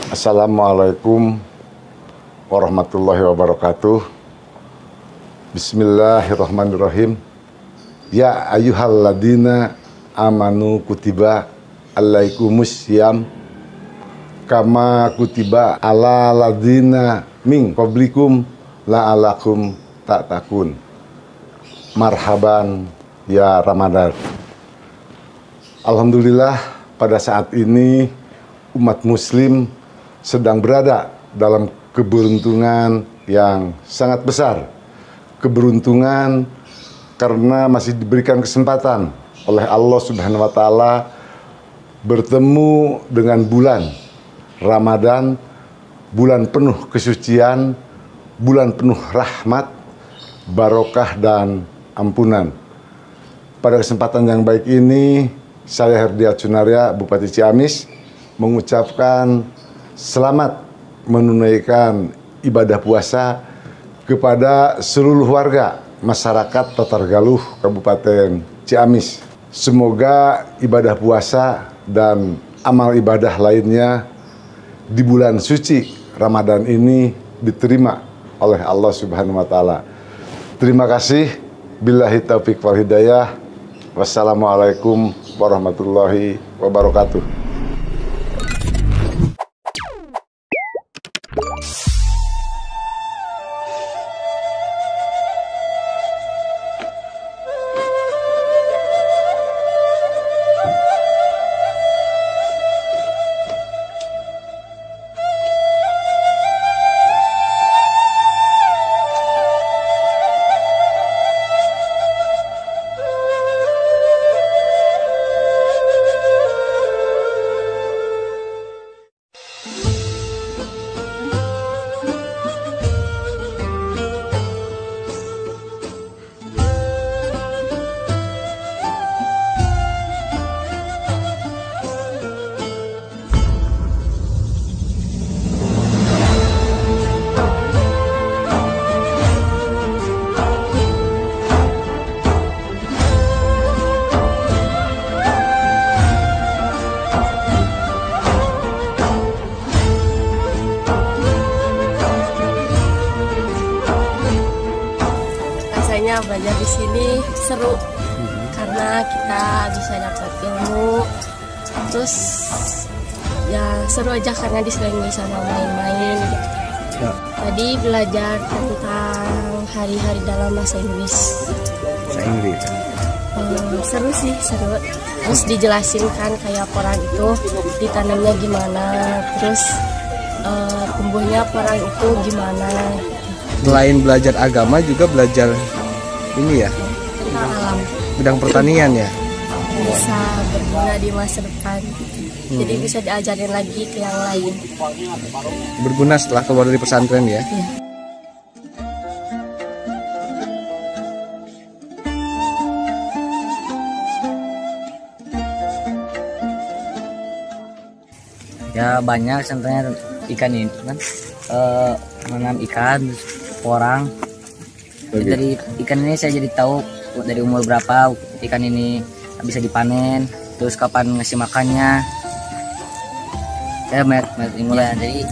Assalamualaikum warahmatullahi wabarakatuh. Bismillahirrahmanirrahim. Ya ayyuhalladzina amanu kutiba alaikumus syiyam kama kutiba ala ladzina min qablikum la'alakum tattaqun. Marhaban ya Ramadan. Alhamdulillah, pada saat ini umat muslim sedang berada dalam keberuntungan yang sangat besar. Keberuntungan karena masih diberikan kesempatan oleh Allah Subhanahu wa Ta'ala bertemu dengan bulan Ramadan, bulan penuh kesucian, bulan penuh rahmat, barokah dan ampunan. Pada kesempatan yang baik ini, saya Herdiat Sunaria, Bupati Ciamis, mengucapkan selamat menunaikan ibadah puasa kepada seluruh warga masyarakat Tatargaluh Kabupaten Ciamis. Semoga ibadah puasa dan amal ibadah lainnya di bulan suci Ramadan ini diterima oleh Allah Subhanahu wa Ta'ala. Terima kasih. Billahi taufiq wal hidayah. Wassalamualaikum warahmatullahi wabarakatuh. Belajar di sini seru karena kita bisa dapat ilmu, terus ya seru aja karena diselingi sama main-main gitu. Ya. Tadi belajar tentang hari-hari dalam bahasa Inggris. Seru sih, seru. Terus dijelasin kan kayak porang itu ditanamnya gimana, terus tumbuhnya porang itu gimana. Selain belajar agama juga belajar ini ya, alam, bidang pertanian ya, bisa berguna di masa depan. Jadi bisa diajarin lagi ke yang lain, berguna setelah keluar dari pesantren ya. Ya banyak contohnya ikan ini kan, menanam ikan, porang. Dari ikan ini saya jadi tahu dari umur berapa ikan ini bisa dipanen, terus kapan ngasih makannya. Saya banyak ilmu ya. Jadi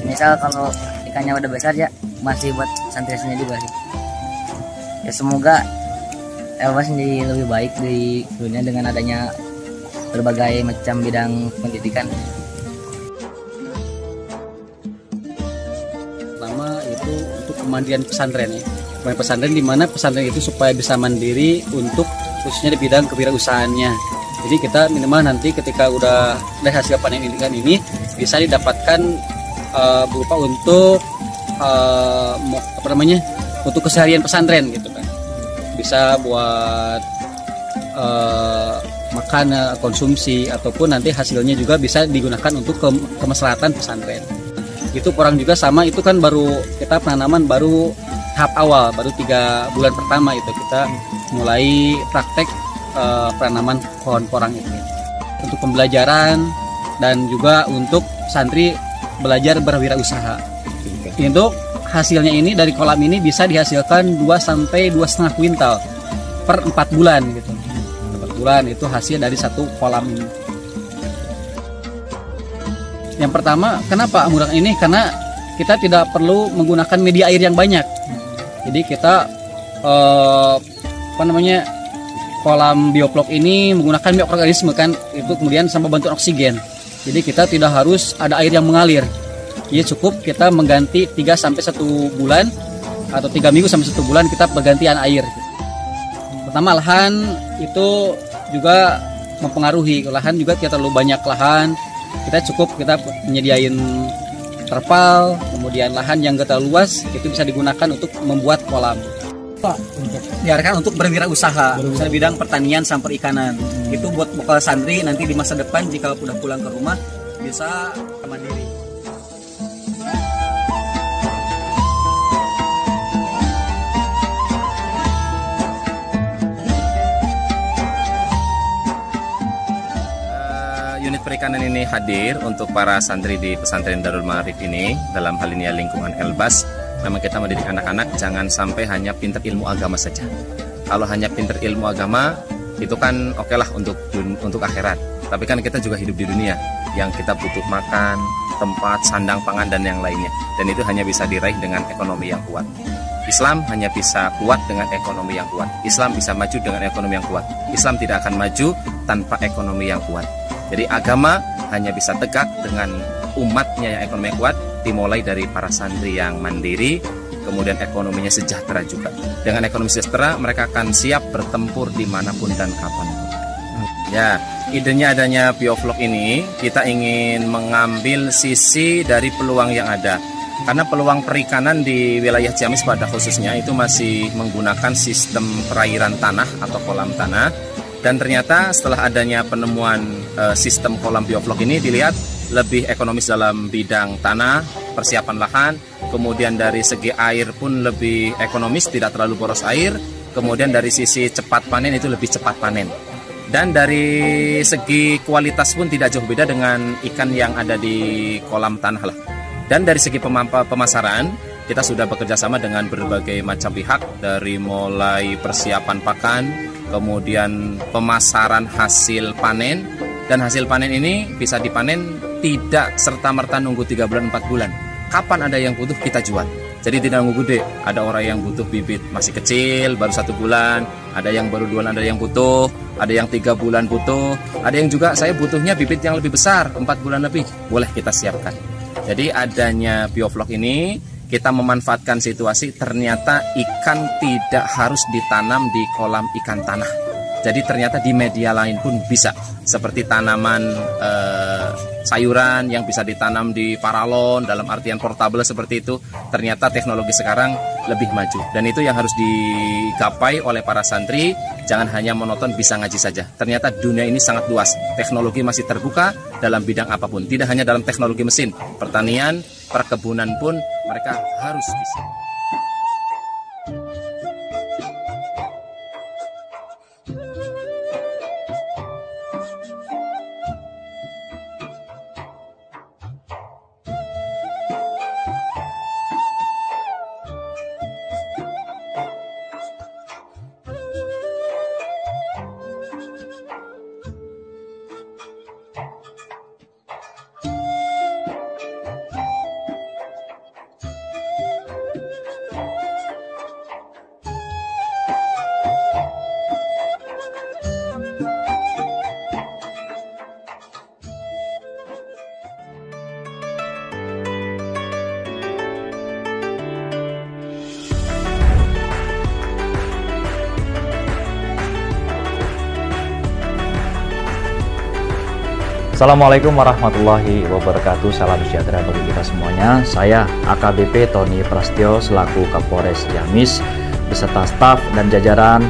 misal kalau ikannya udah besar ya masih buat santri-santrinya juga sih. Ya semoga Elwas menjadi lebih baik di dunia dengan adanya berbagai macam bidang pendidikan. Pertama itu untuk kemandirian pesantren ya. Pesantren di mana pesantren itu supaya bisa mandiri untuk khususnya di bidang kewirausahaannya. Jadi kita minimal nanti ketika udah dari hasil panen ikan ini bisa didapatkan berupa untuk untuk keseharian pesantren gitu kan. Bisa buat makan, konsumsi, ataupun nanti hasilnya juga bisa digunakan untuk kemaslahatan pesantren. Itu orang juga sama, itu kan baru kita penanaman baru tahap awal, baru 3 bulan pertama itu kita mulai praktek penanaman pohon porang itu. Untuk pembelajaran dan juga untuk santri belajar berwirausaha. Untuk hasilnya ini dari kolam ini bisa dihasilkan 2 sampai 2,5 kuintal per 4 bulan gitu. 4 bulan itu hasil dari 1 kolam ini. Yang pertama, kenapa murah ini? Karena kita tidak perlu menggunakan media air yang banyak. Jadi kita kolam bioflok ini menggunakan mikroorganisme kan, itu kemudian sama bantuan oksigen. Jadi kita tidak harus ada air yang mengalir. Jadi cukup kita mengganti 3 sampai 1 bulan atau 3 minggu sampai 1 bulan kita pergantian air. Pertama, lahan itu juga mempengaruhi. Lahan juga kita terlalu banyak lahan, kita menyediain terpal, kemudian lahan yang gak terlalu luas itu bisa digunakan untuk membuat kolam. Diarahkan untuk berwirausaha, misalnya bidang pertanian sama perikanan. Itu buat bekal santri nanti di masa depan jika udah pulang ke rumah bisa mandiri. Unit perikanan ini hadir untuk para santri di pesantren Darul Ma'arif ini, dalam hal ini lingkungan Elbas. Memang kita mendidik anak-anak jangan sampai hanya pintar ilmu agama saja. Kalau hanya pintar ilmu agama itu kan oke lah untuk akhirat. Tapi kan kita juga hidup di dunia yang kita butuh makan, tempat, sandang, pangan dan yang lainnya. Dan itu hanya bisa diraih dengan ekonomi yang kuat. Islam hanya bisa kuat dengan ekonomi yang kuat. Islam bisa maju dengan ekonomi yang kuat. Islam tidak akan maju tanpa ekonomi yang kuat. Jadi agama hanya bisa tegak dengan umatnya yang ekonomi kuat, dimulai dari para santri yang mandiri, kemudian ekonominya sejahtera juga. Dengan ekonomi sejahtera, mereka akan siap bertempur dimanapun dan kapanpun. Ya, idenya adanya bioflok ini, kita ingin mengambil sisi dari peluang yang ada. Karena peluang perikanan di wilayah Ciamis pada khususnya itu masih menggunakan sistem perairan tanah atau kolam tanah. Dan ternyata setelah adanya penemuan sistem kolam bioflok ini dilihat lebih ekonomis dalam bidang tanah, persiapan lahan, kemudian dari segi air pun lebih ekonomis, tidak terlalu boros air, kemudian dari sisi cepat panen itu lebih cepat panen. Dan dari segi kualitas pun tidak jauh beda dengan ikan yang ada di kolam tanah lah. Dan dari segi pemasaran, kita sudah bekerja sama dengan berbagai macam pihak, dari mulai persiapan pakan, kemudian pemasaran hasil panen, dan hasil panen ini bisa dipanen tidak serta-merta nunggu 3 bulan 4 bulan. Kapan ada yang butuh kita jual. Jadi tidak nunggu gede. Ada orang yang butuh bibit masih kecil baru 1 bulan, ada yang baru 2 bulan, ada yang butuh, ada yang 3 bulan butuh, ada yang juga saya butuhnya bibit yang lebih besar 4 bulan lebih, boleh kita siapkan. Jadi adanya bioflok ini kita memanfaatkan situasi, ternyata ikan tidak harus ditanam di kolam ikan tanah. Jadi ternyata di media lain pun bisa. Seperti tanaman sayuran yang bisa ditanam di paralon, dalam artian portable seperti itu. Ternyata teknologi sekarang lebih maju. Dan itu yang harus digapai oleh para santri. Jangan hanya monoton bisa ngaji saja. Ternyata dunia ini sangat luas. Teknologi masih terbuka dalam bidang apapun. Tidak hanya dalam teknologi mesin, pertanian, perkebunan pun mereka harus bisa. Assalamualaikum warahmatullahi wabarakatuh. Salam sejahtera bagi kita semuanya. Saya AKBP Tony Prasetyo selaku Kapolres Ciamis beserta staf dan jajaran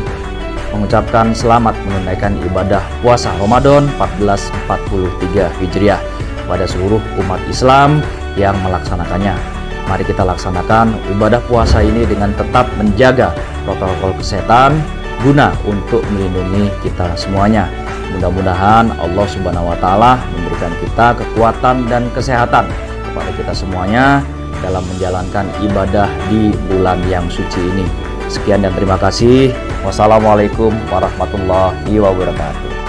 mengucapkan selamat menunaikan ibadah puasa Ramadan 1443 Hijriah pada seluruh umat Islam yang melaksanakannya. Mari kita laksanakan ibadah puasa ini dengan tetap menjaga protokol kesehatan guna untuk melindungi kita semuanya. Mudah-mudahan Allah Subhanahu wa Ta'ala memberikan kita kekuatan dan kesehatan kepada kita semuanya dalam menjalankan ibadah di bulan yang suci ini. Sekian dan terima kasih. Wassalamualaikum warahmatullahi wabarakatuh.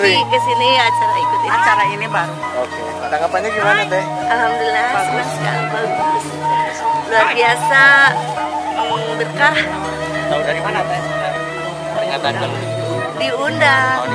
sering ke sini acara ini baru. Oke. Tanggapannya gimana Teh? Alhamdulillah senang sekali, bagus. Luar biasa, berkah. Tahu dari mana Teh? Peringatan dulu. Diundang.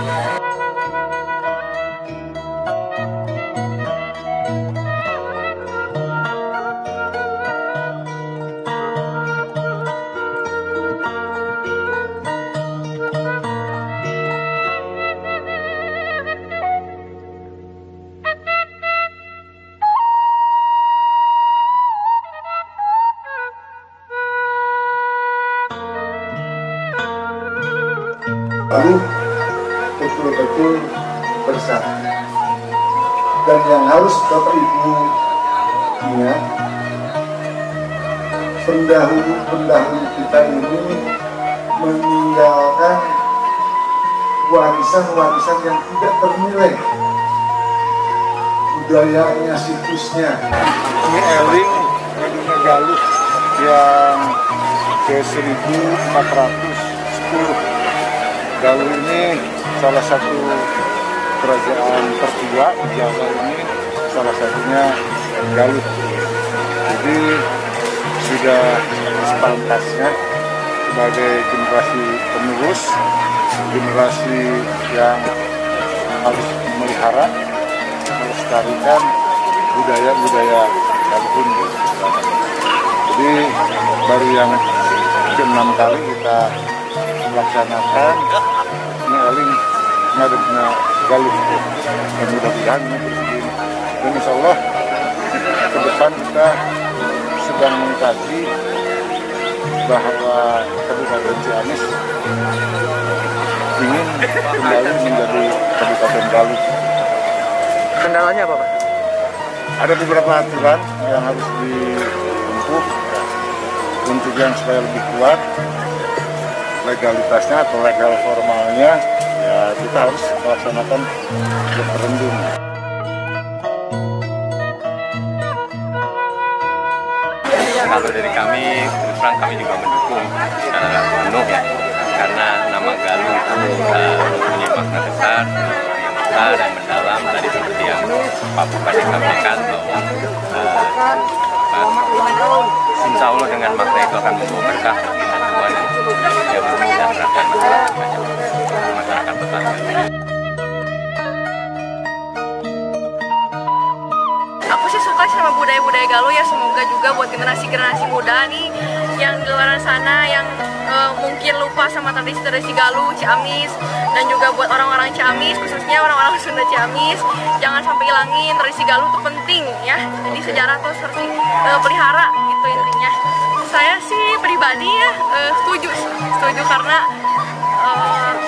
Lalu betul-betul bersama. Dan yang harus Bapak Ibu ingat, pendahulu kita ini meninggalkan warisan-warisan yang tidak ternilai. Budayanya, situsnya. Ini eling Gedung Galuh yang ke-1410. Galuh ini salah satu kerajaan tertua di Jawa ini, salah satunya Galuh. Jadi sudah sepantasnya sebagai generasi penerus, generasi yang harus memelihara, melestarikan budaya-budaya Galuhun. Jadi baru yang ke-6 kali kita melaksanakan ini eling ngadepna Galuh, dan mudah-mudahan ini bersih. Dan insya Allah ke depan kita sedang mengkaji bahwa Kabupaten Ciamis ingin kembali menjadi Kabupaten Galuh. Kendalanya apa Pak? Ada beberapa aturan yang harus ditempuh untuk yang supaya lebih kuat legalitasnya atau legal formalnya, ya kita harus melaksanakan referendum. Kalau dari kami, terus terang kami juga mendukung secara penuh ya, karena nama Galuh itu mempunyai makna besar, yang besar dan mendalam. Tadi seperti yang Pak Bupati sampaikan bahwa insya Allah dengan makna itu akan membawa berkah bagi kita semua dan ya mensejahterakan masyarakat tetangga. Aku sih suka sama budaya-budaya Galuh ya, semoga juga buat generasi-generasi muda nih yang di luar sana yang mungkin lupa sama tradisi-tradisi Galuh, Ciamis, dan juga buat orang-orang Ciamis, khususnya orang-orang Sunda Ciamis, jangan sampai hilangin tradisi Galuh itu penting ya. Jadi sejarah tuh harus dipelihara gitu intinya. Saya sih pribadi ya setuju karena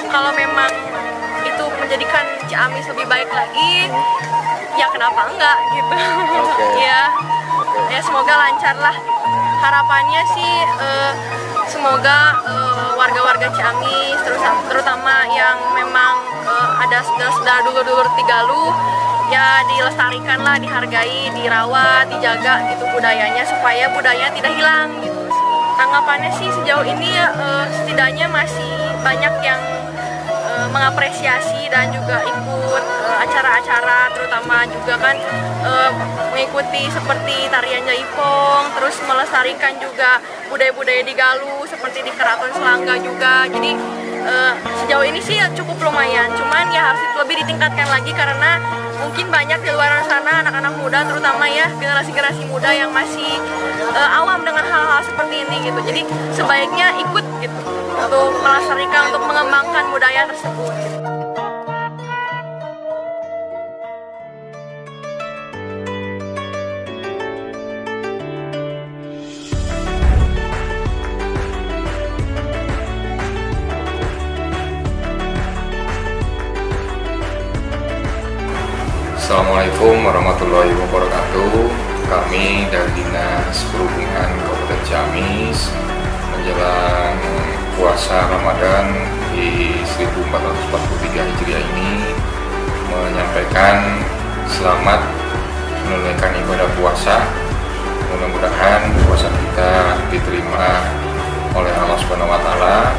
kalau memang itu menjadikan Ciamis lebih baik lagi, ya kenapa enggak gitu. Ya semoga lancar lah. Harapannya sih semoga warga-warga Ciamis terutama yang memang ada saudara dulur-dulur di Galuh ya dilestarikan lah, dihargai, dirawat, dijaga gitu budayanya supaya budayanya tidak hilang gitu. Tanggapannya sih sejauh ini ya setidaknya masih banyak yang mengapresiasi dan juga ikut acara-acara, terutama juga kan mengikuti seperti tarian jaipong, terus melestarikan juga budaya-budaya di Galuh seperti di Keraton Selangga juga. Jadi sejauh ini sih cukup lumayan, cuman ya harus lebih ditingkatkan lagi karena mungkin banyak di luar sana anak-anak muda, terutama ya generasi-generasi muda yang masih awam dengan hal-hal seperti ini gitu. Jadi sebaiknya ikut gitu untuk melestarikan, untuk mengembangkan budaya tersebut. Assalamualaikum warahmatullahi wabarakatuh. Kami dari Dinas Perhubungan Kabupaten Ciamis menjelang puasa Ramadan di 1443 Hijriah ini menyampaikan selamat menunaikan ibadah puasa. Mudah-mudahan puasa kita diterima oleh Allah Subhanahu wa Ta'ala,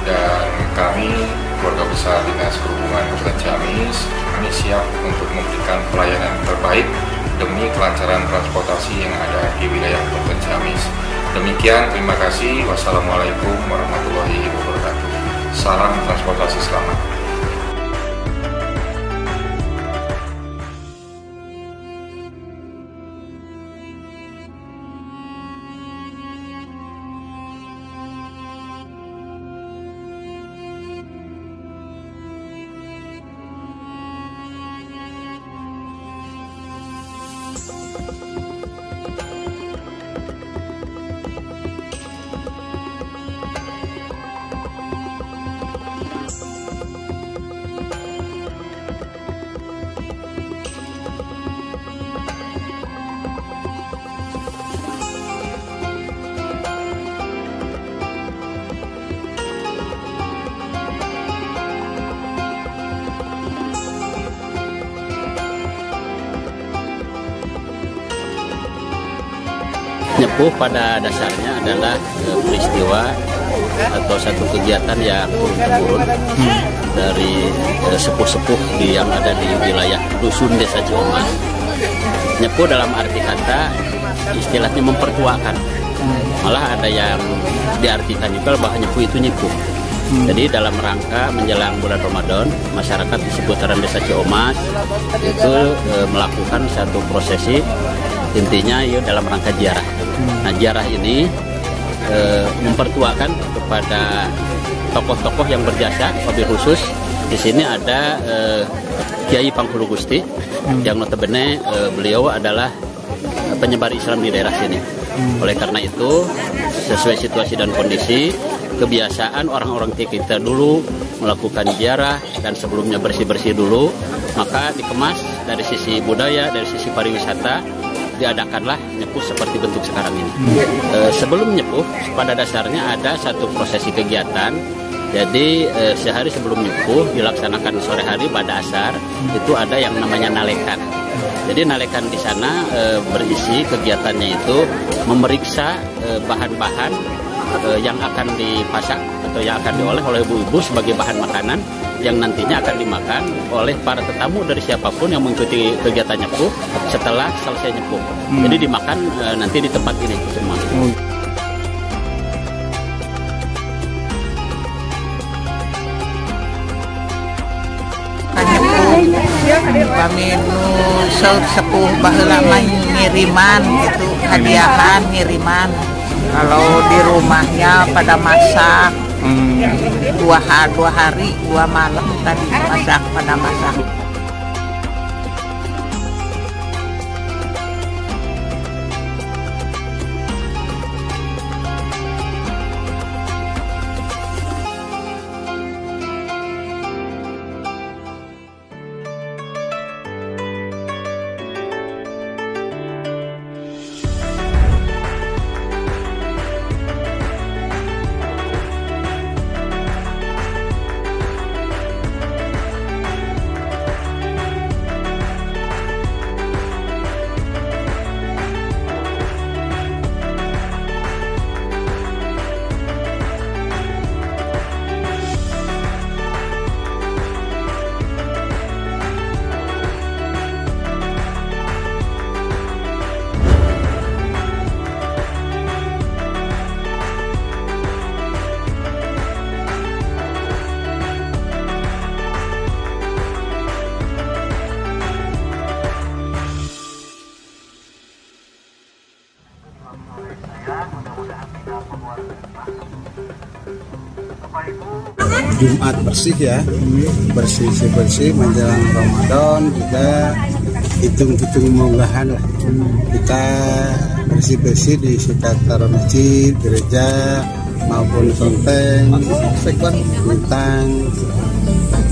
dan kami keluarga besar Dinas Perhubungan Kota Ciamis, kami siap untuk memberikan pelayanan terbaik demi kelancaran transportasi yang ada di wilayah Kota Ciamis. Demikian, terima kasih. Wassalamualaikum warahmatullahi wabarakatuh. Salam transportasi selamat. Nyepuh pada dasarnya adalah peristiwa atau satu kegiatan yang turun-temurun dari sepuh-sepuh yang ada di wilayah dusun Desa Ciomas. Nyepuh dalam arti kata istilahnya mempertuakan. Malah ada yang diartikan juga bahwa nyepuh itu nyepuh. Jadi dalam rangka menjelang bulan Ramadan, masyarakat di seputaran Desa Ciomas itu melakukan satu prosesi, intinya ya dalam rangka ziarah. Nah, ziarah ini mempertuakan kepada tokoh-tokoh yang berjasa, wabil khusus di sini ada Kiai Panghulu Gusti yang notabene beliau adalah penyebar Islam di daerah sini. Oleh karena itu, sesuai situasi dan kondisi, kebiasaan orang-orang kita dulu melakukan ziarah dan sebelumnya bersih-bersih dulu, maka dikemas dari sisi budaya, dari sisi pariwisata, diadakanlah nyepuh seperti bentuk sekarang ini. Sebelum nyepuh, pada dasarnya ada satu prosesi kegiatan. Jadi sehari sebelum nyepuh dilaksanakan sore hari pada asar, itu ada yang namanya nalekan. Jadi nalekan di sana berisi kegiatannya itu memeriksa bahan-bahan yang akan dipasak atau yang akan diolah oleh ibu-ibu sebagai bahan makanan yang nantinya akan dimakan oleh para tetamu dari siapapun yang mengikuti kegiatan nyepuh setelah selesai nyepuh. Jadi dimakan nanti di tempat ini semua. Kami nu sepuh baheula mah ngiriman gitu, hadiahan ngiriman. Kalau di rumahnya pada masak 2 hari 2 malam tadi masak pada masak. Jumat bersih ya, bersih menjelang Ramadan juga hitung-hitung munggahan lah. Kita bersih di sekitar masjid, gereja maupun kelenteng, bintang,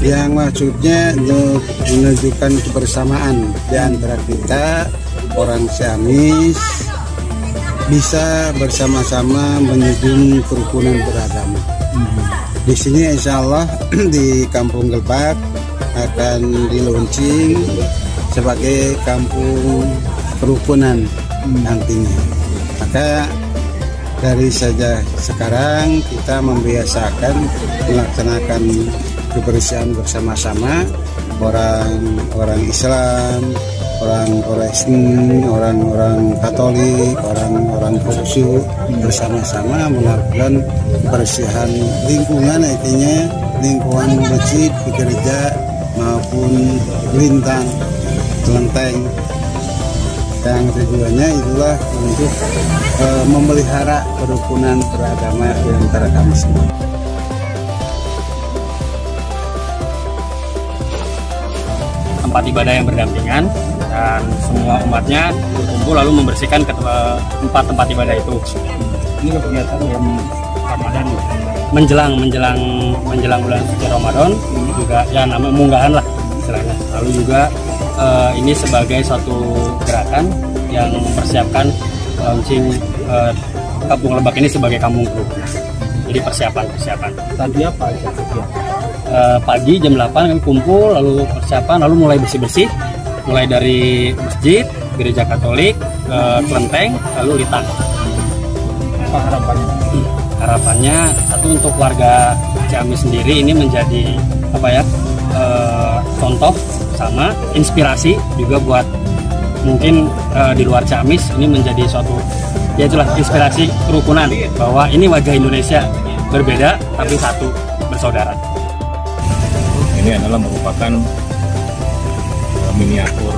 yang maksudnya untuk menunjukkan kebersamaan di antara kita orang Ciamis, bisa bersama-sama menjunjung kerukunan beragama. Di sini insya Allah di Kampung Gelbak akan dilaunching sebagai kampung kerukunan nantinya. Maka dari saja sekarang kita membiasakan melaksanakan kebersihan bersama-sama, orang Islam, orang Kristen, orang Katolik, orang Konghucu bersama-sama melakukan kebersihan lingkungan, artinya lingkungan masjid, gereja maupun lintang, kelenteng. Yang tujuannya itulah untuk memelihara kerukunan beragama di antara kami semua. Tempat ibadah yang berdampingan dan semua umatnya berkumpul lalu membersihkan tempat ibadah itu. Ini kegiatan yang Ramadan menjelang bulan suci Ramadan, juga ya namanya munggahan lah istilahnya. Lalu juga ini sebagai suatu gerakan yang mempersiapkan launching Kampung Lebak ini sebagai kampung kru. Jadi persiapan. Tadi apa aja? Pagi jam 8 kami kumpul, lalu persiapan, lalu mulai bersih-bersih, mulai dari masjid, gereja Katolik, kelenteng, lalu litang. Apa harapannya? Harapannya satu, untuk warga Ciamis sendiri ini menjadi contoh sama inspirasi juga buat mungkin di luar Ciamis ini menjadi suatu, ya itulah inspirasi kerukunan, bahwa ini wajah Indonesia berbeda tapi satu, bersaudara. Ini adalah merupakan miniatur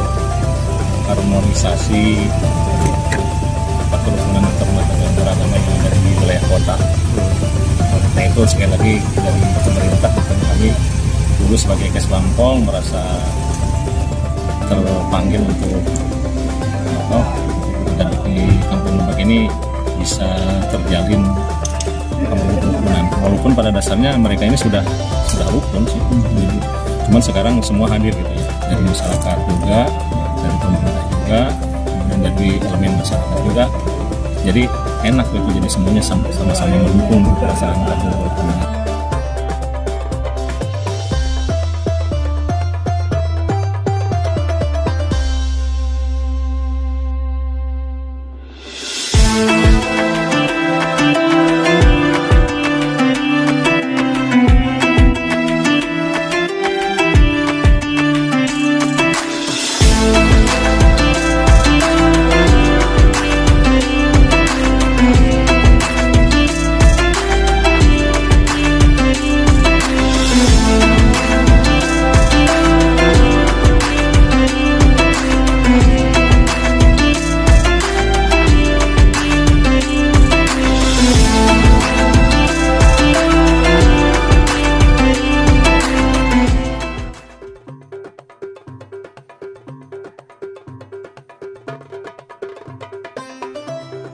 harmonisasi kerukunan antarumat dan beragama yang ada di wilayah kota. Nah itu sekali lagi dari pemerintah dan kami dulu sebagai Kesbangpol merasa terpanggil untuk di Kampung Lebak ini bisa terjalin kerukunan. Walaupun pada dasarnya mereka ini sudah rukun sih, cuman sekarang semua hadir gitu ya, dari masyarakat juga, dari pemerintah juga, kemudian dari elemen masyarakat juga. Jadi enak gitu, jadi semuanya sama-sama mendukung perasaan kerukunan.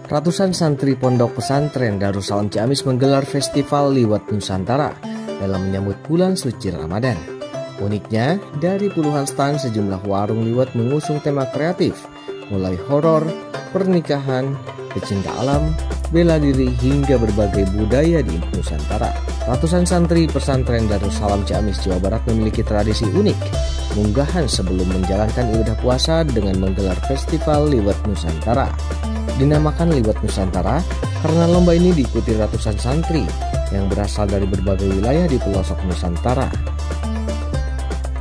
Ratusan santri Pondok Pesantren Darussalam Ciamis menggelar festival Liwat Nusantara dalam menyambut bulan suci Ramadan. Uniknya, dari puluhan stand sejumlah warung liwat mengusung tema kreatif, mulai horor, pernikahan, pecinta alam, bela diri hingga berbagai budaya di Nusantara. Ratusan santri pesantren Darussalam Ciamis, Jawa Barat memiliki tradisi unik, munggahan sebelum menjalankan ibadah puasa dengan menggelar festival Liwat Nusantara. Dinamakan Liwat Nusantara karena lomba ini diikuti ratusan santri yang berasal dari berbagai wilayah di pelosok Nusantara.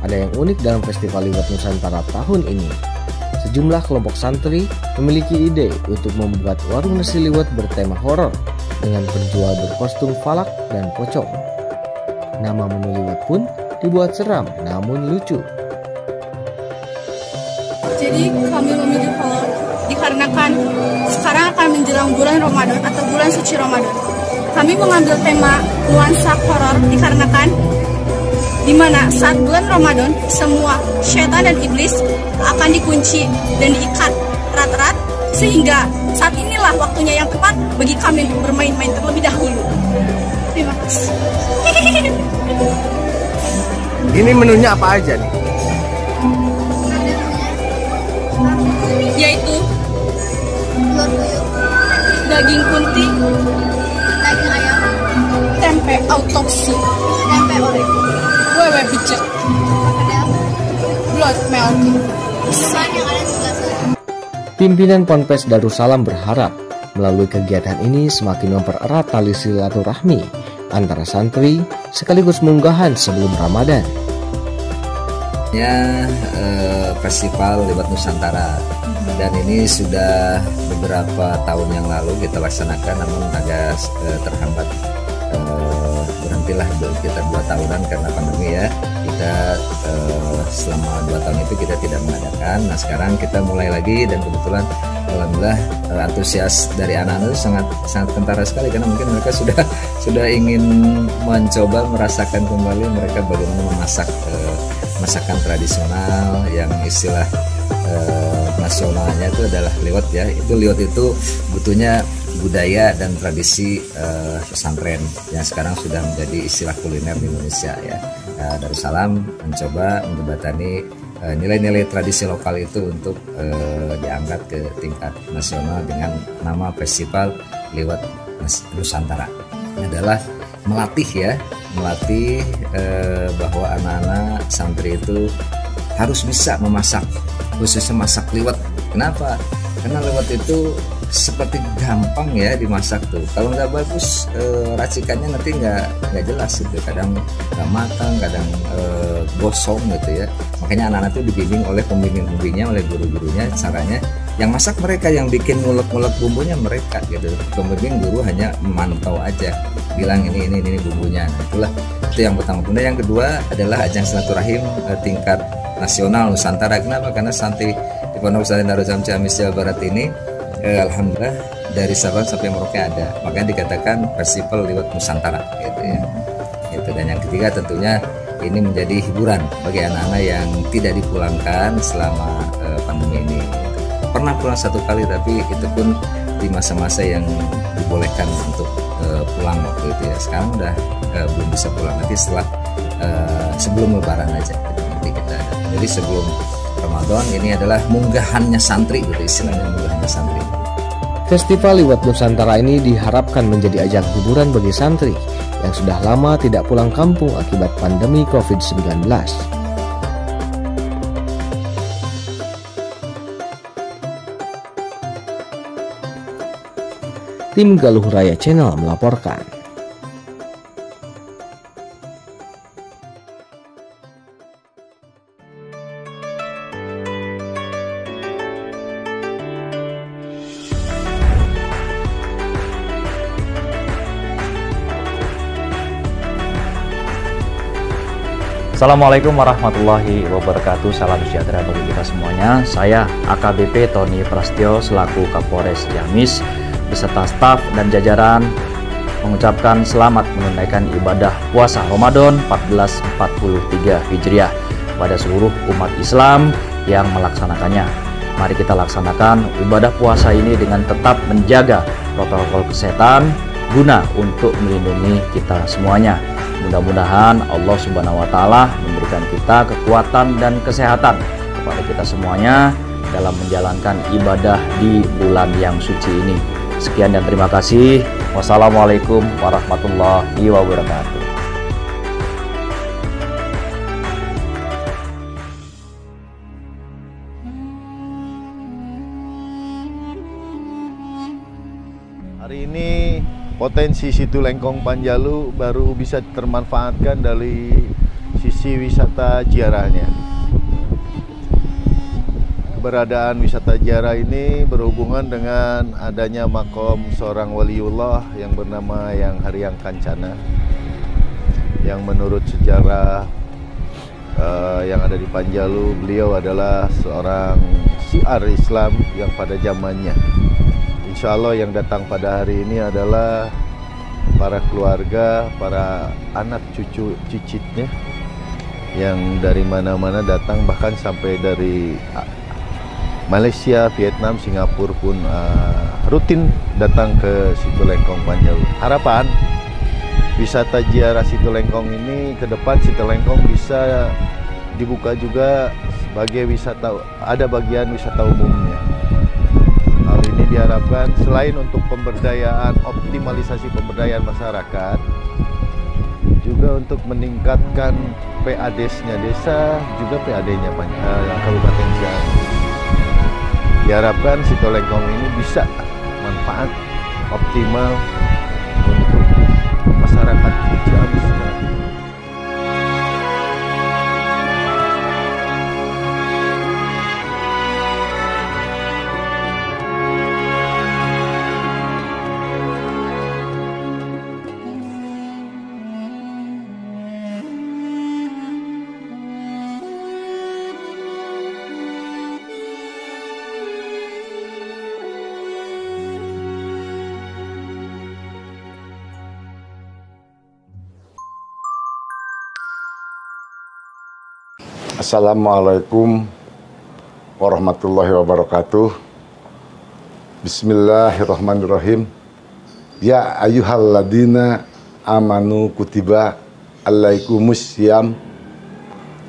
Ada yang unik dalam festival Liwat Nusantara tahun ini. Sejumlah kelompok santri memiliki ide untuk membuat warung nasi liwet bertema horor dengan penjual berkostum falak dan pocong. Nama menu liwet pun dibuat seram namun lucu. Jadi kami memilih horor dikarenakan sekarang akan menjelang bulan Ramadan atau bulan suci Ramadan. Kami mengambil tema nuansa horor dikarenakan di mana saat bulan Ramadan semua syaitan dan iblis akan dikunci dan diikat erat-erat, sehingga saat inilah waktunya yang tepat bagi kami untuk bermain-main terlebih dahulu. Terima kasih. Ini menunya apa aja nih? Yaitu daging kunti, daging ayam, tempe autopsi, tempe orek, wewe picek, blood milk. Pimpinan Ponpes Darussalam berharap melalui kegiatan ini semakin mempererat tali silaturahmi antara santri sekaligus munggahan sebelum Ramadan. Festival Liwat Nusantara, dan ini sudah beberapa tahun yang lalu kita laksanakan, namun agak terhambat, berhentilah sekitar 2 tahunan karena pandemi ya. Kita selama 2 tahun itu kita tidak mengadakan. Nah sekarang kita mulai lagi, dan kebetulan alhamdulillah antusias dari anak-anak itu sangat kentara sekali, karena mungkin mereka sudah ingin mencoba merasakan kembali mereka bagaimana memasak masakan tradisional yang istilah nasionalnya itu adalah liwat ya. Liwat itu butuhnya budaya dan tradisi pesantren yang sekarang sudah menjadi istilah kuliner di Indonesia ya. Darussalam mencoba menjembatani nilai-nilai tradisi lokal itu untuk diangkat ke tingkat nasional dengan nama Festival Liwat Nusantara. Ini adalah melatih bahwa anak-anak santri itu harus bisa memasak, khususnya masak liwat. Kenapa? Karena liwat itu seperti gampang ya dimasak tuh. Kalau nggak bagus racikannya nanti nggak jelas gitu. Kadang nggak matang, kadang gosong gitu ya. Makanya anak-anak itu dibimbing oleh pembimbing-pembimbingnya, oleh guru-gurunya. Caranya yang masak mereka, yang bikin ngulek-ngulek bumbunya mereka gitu. Pembimbing guru hanya memantau aja, bilang ini bumbunya. Nah, itu yang pertama. Kemudian yang kedua adalah ajang silaturahim tingkat nasional Nusantara. Kenapa? Karena santri di Pondok Pesantren Darussalam Ciamis Jawa Barat ini alhamdulillah dari Sabang sampai Merauke ada. Makanya dikatakan Festival Liwat Nusantara gitu ya. Gitu. Dan yang ketiga tentunya ini menjadi hiburan bagi anak-anak yang tidak dipulangkan selama pandemi ini. Pernah pulang 1 kali, tapi itu pun di masa-masa yang dibolehkan untuk pulang waktu itu ya. Sekarang udah belum bisa pulang, nanti setelah sebelum Lebaran aja gitu, nanti kita ada. Jadi sebelum Ramadan ini adalah munggahannya santri gitu, istilahnya munggahannya santri. Festival Liwat Nusantara ini diharapkan menjadi ajang hiburan bagi santri yang sudah lama tidak pulang kampung akibat pandemi COVID-19. Tim Galuh Raya Channel melaporkan. Assalamualaikum warahmatullahi wabarakatuh. Salam sejahtera bagi kita semuanya. Saya AKBP Tony Prastio selaku Kapolres Ciamis beserta staf dan jajaran mengucapkan selamat menunaikan ibadah puasa Ramadan 1443 Hijriah pada seluruh umat Islam yang melaksanakannya. Mari kita laksanakan ibadah puasa ini dengan tetap menjaga protokol kesehatan guna untuk melindungi kita semuanya. Mudah-mudahan Allah Subhanahu wa Ta'ala memberikan kita kekuatan dan kesehatan kepada kita semuanya dalam menjalankan ibadah di bulan yang suci ini. Sekian dan terima kasih. Wassalamualaikum warahmatullahi wabarakatuh. Hari ini potensi Situ Lengkong Panjalu baru bisa termanfaatkan dari sisi wisata ziarahnya. Keberadaan wisata ziarah ini berhubungan dengan adanya makom seorang waliullah yang bernama Yang Haryang Kancana, yang menurut sejarah yang ada di Panjalu, beliau adalah seorang syiar Islam yang pada zamannya. Insya Allah yang datang pada hari ini adalah para keluarga, para anak cucu cicitnya yang dari mana-mana datang, bahkan sampai dari Malaysia, Vietnam, Singapura pun rutin datang ke Situ Lengkong Panjalu. Harapan wisata ziarah Situ Lengkong ini ke depan Situ Lengkong bisa dibuka juga sebagai wisata, ada bagian wisata umumnya. Hal ini diharapkan selain untuk pemberdayaan, optimalisasi pemberdayaan masyarakat, juga untuk meningkatkan PADES-nya desa, juga PAD-nya Kabupaten Ciamis. Diharapkan Situ Lengkong ini bisa manfaat optimal untuk masyarakat Assalamualaikum warahmatullahi wabarakatuh. Bismillahirrahmanirrahim. Ya ayyuhalladzina amanu kutiba alaikumussyam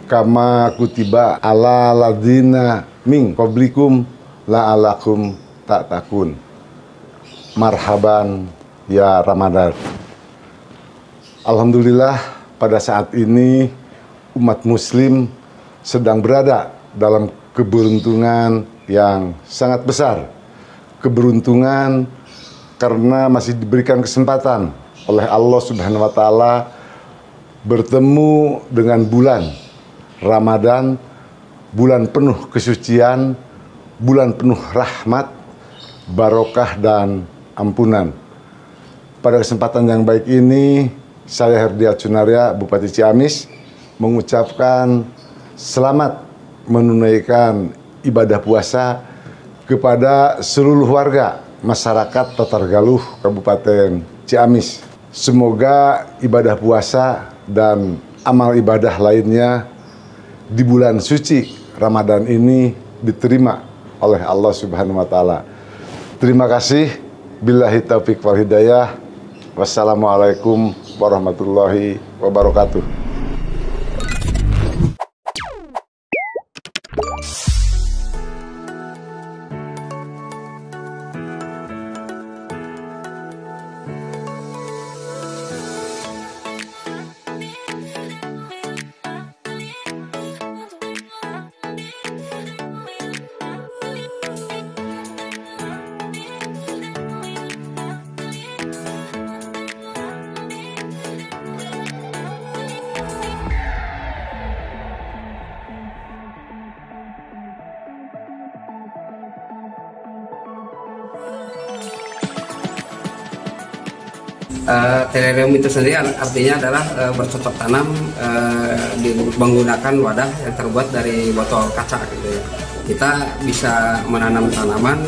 kama kutiba ala ladzina min qablikum la'alakum tattaqun. Marhaban ya Ramadan. Alhamdulillah, pada saat ini umat muslim sedang berada dalam keberuntungan yang sangat besar. Keberuntungan karena masih diberikan kesempatan oleh Allah Subhanahu wa Ta'ala bertemu dengan bulan Ramadan, bulan penuh kesucian, bulan penuh rahmat, barokah dan ampunan. Pada kesempatan yang baik ini, saya Herdiat Sunaria, Bupati Ciamis, mengucapkan selamat menunaikan ibadah puasa kepada seluruh warga masyarakat Tatargaluh Kabupaten Ciamis. Semoga ibadah puasa dan amal ibadah lainnya di bulan suci Ramadan ini diterima oleh Allah Subhanahu wa Ta'ala. Terima kasih. Billahi taufiq wal hidayah. Wassalamualaikum warahmatullahi wabarakatuh. Terarium itu sendiri artinya adalah bercocok tanam menggunakan wadah yang terbuat dari botol kaca gitu ya. Kita bisa menanam tanaman,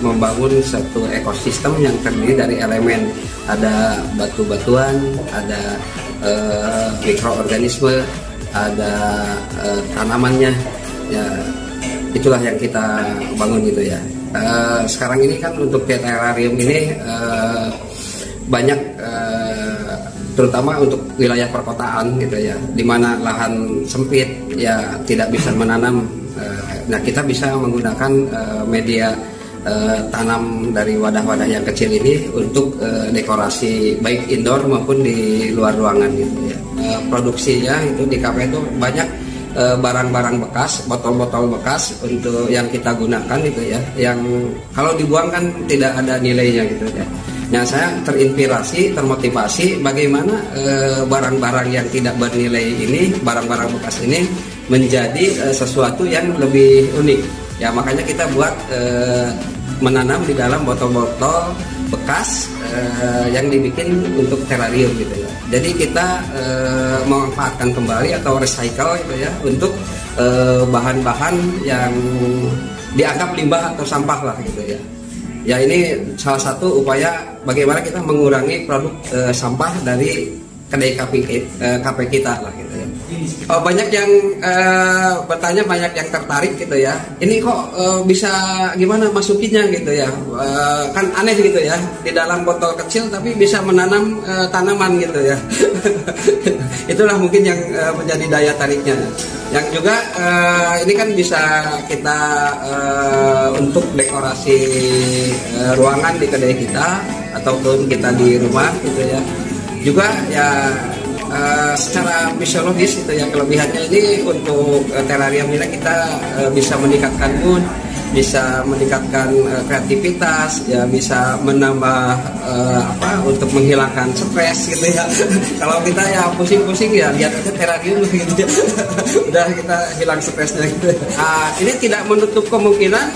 membangun satu ekosistem yang terdiri dari elemen, ada batu-batuan, ada mikroorganisme, ada tanamannya, ya itulah yang kita bangun gitu ya. Sekarang ini kan untuk terarium ini banyak terutama untuk wilayah perkotaan gitu ya, di mana lahan sempit ya tidak bisa menanam. Nah, kita bisa menggunakan media tanam dari wadah-wadah yang kecil ini untuk dekorasi baik indoor maupun di luar ruangan gitu ya. Produksinya itu di kafe itu banyak barang-barang bekas, botol-botol bekas untuk yang kita gunakan gitu ya, yang kalau dibuang kan tidak ada nilainya gitu ya. Nah, saya terinspirasi, termotivasi bagaimana barang-barang yang tidak bernilai ini, barang-barang bekas ini menjadi sesuatu yang lebih unik. Ya, makanya kita buat menanam di dalam botol-botol bekas yang dibikin untuk terarium gitu ya. Jadi kita memanfaatkan kembali atau recycle gitu ya untuk bahan-bahan yang dianggap limbah atau sampah lah gitu ya. Ya, ini salah satu upaya bagaimana kita mengurangi produk sampah dari kedai kafe kita lah gitu ya. Banyak yang bertanya, banyak yang tertarik gitu ya. Ini kok bisa gimana masukinnya gitu ya? Kan aneh gitu ya, di dalam botol kecil tapi bisa menanam tanaman gitu ya. Itulah mungkin yang menjadi daya tariknya. Yang juga ini kan bisa kita untuk dekorasi ruangan di kedai kita ataupun kita di rumah gitu ya. Juga ya secara fisiologis gitu ya, kelebihannya ini untuk terarium ini kita bisa meningkatkan mood, bisa meningkatkan kreativitas, ya bisa menambah untuk menghilangkan stres gitu ya. Kalau kita ya pusing-pusing ya lihat aja terarium gitu ya. Udah kita hilang stresnya gitu. Ini tidak menutup kemungkinan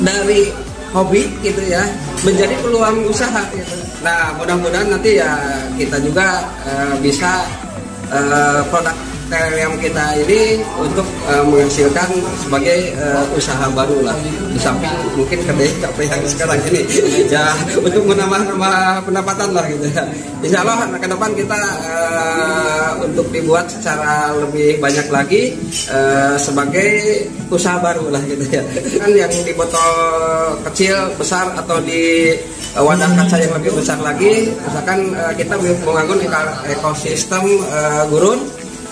dari hobi gitu ya menjadi peluang usaha gitu. Nah, mudah-mudahan nanti ya kita juga bisa produk terrarium kita ini untuk menghasilkan sebagai usaha baru lah, di samping mungkin kedai kafe yang sekarang ini ya untuk menambah pendapatan lah gitu ya. Insya Allah ke depan kita untuk dibuat secara lebih banyak lagi sebagai usaha baru lah gitu ya. Kan yang di botol kecil, besar atau di wadah kaca yang lebih besar lagi, misalkan kita membangun ekosistem gurun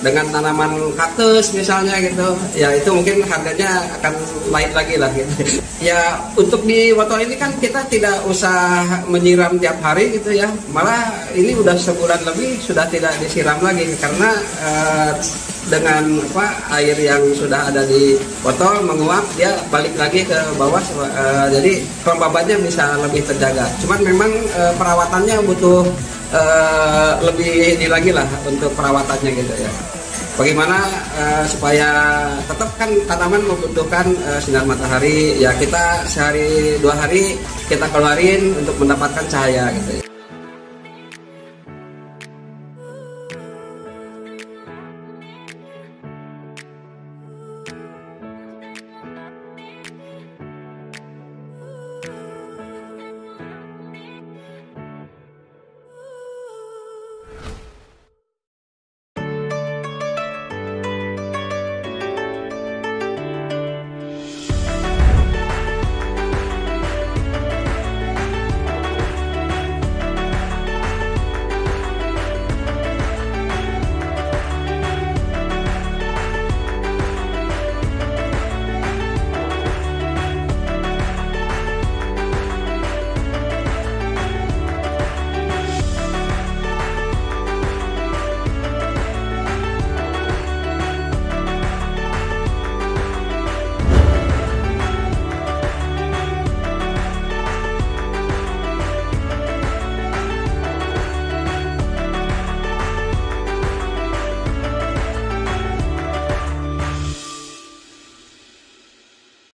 dengan tanaman kaktus misalnya gitu ya, itu mungkin harganya akan lain lagi lah gitu ya. Untuk di botol ini kan kita tidak usah menyiram tiap hari gitu ya, malah ini udah sebulan lebih sudah tidak disiram lagi karena dengan air yang sudah ada di botol menguap, dia balik lagi ke bawah, jadi kelembabannya bisa lebih terjaga. Cuman memang perawatannya butuh lebih ini lagi lah untuk perawatannya gitu ya. Bagaimana supaya tetap kan tanaman membutuhkan sinar matahari ya, kita sehari 2 hari kita keluarin untuk mendapatkan cahaya gitu ya.